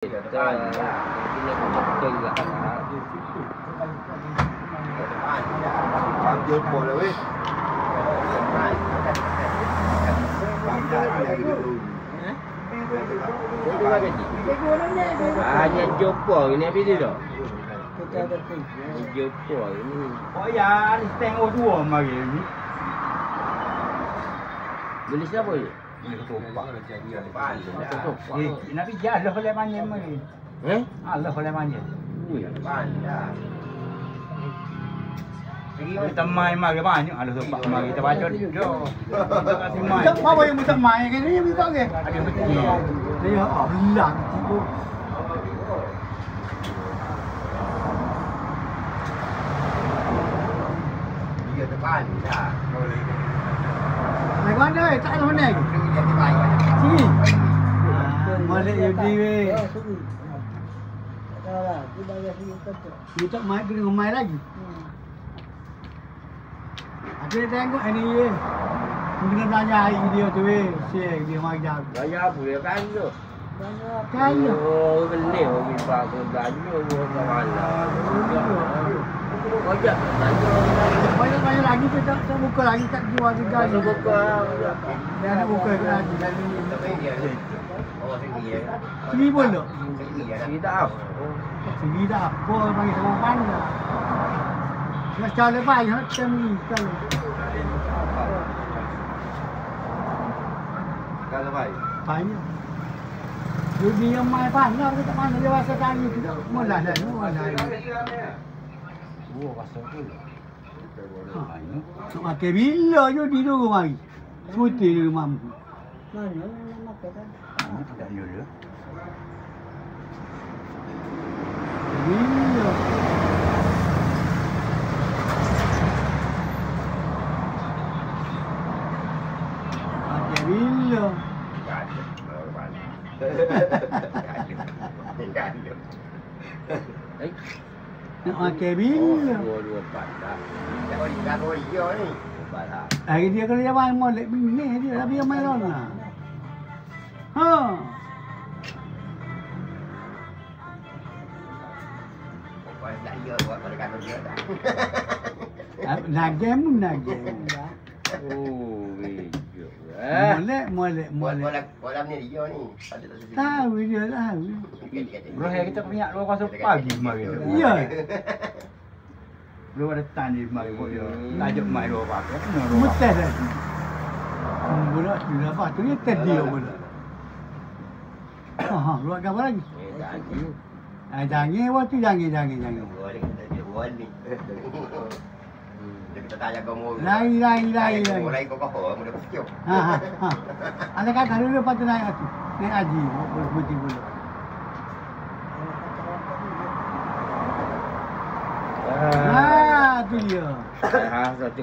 Betul lah. Jumpa dah weh. Hanya jumpa ini habis dia dah. Jumpa ini. Oh ya, stand O2 mari ni. Beli siapa je? Nak pergi Allah oleh mana mari. Allah oleh mana. Kita main mari banyak Allah sebab mari kita baca dia. Kita kasih main. Apa yang kita main kan ni minta ke? Ada betul. Dia Allah tipu. Dia depan dah. Mai mana tak ada mana. Sini. Malik jadi weh. Dah, dia bayar sini betul. Dia tak mai kena mai lagi. Ada tengok ini ye. Kena belanja hari dia tu weh. Share dia mai jam. Belanja apa dia kan tu? Kan. Oh, beli orang bang belanja orang mana. Kojak belanja. Banyak lagi kita buka lagi kat jual juga. Buka. Dia nak buka lagi. Oh, sini ya. Sini pun tak? Sini tak apa. Sini dah apa bagi sama pandai. Nak cari lepas nak cari kan. Kalau baik. Banyak. Jadi yang mai pandai kita mana dia rasa tadi kita mula dah. Oh, rasa tu. Nak makan bila je di rumah mari. Putih di rumah. Mana nak makan kan? Ini tidak dulu. Bila. Makan bila. Nak makan bila. 224 dah. Hari dia kalau dia main molek bini dia tapi dia main lah. Ha. Nagem. Oh, video. Molek. Bola ni dia ni. Tahu dia tahu. Bro, kita punya 2:00 pagi mari. Ya. Belum ada tani mari buat dia. Tajuk mai 2 pagi. Mutas dah. Bola sudah apa tu ni tadi bola. Ha, luar gambar lagi. Jangan waktu jangan. Bola ni. Kita tanya kamu. Lain. Mulai kau kau mudah kecil. Ha. Ada kata dulu patut naik tu. Naik haji putih bola. Tu dia. Satu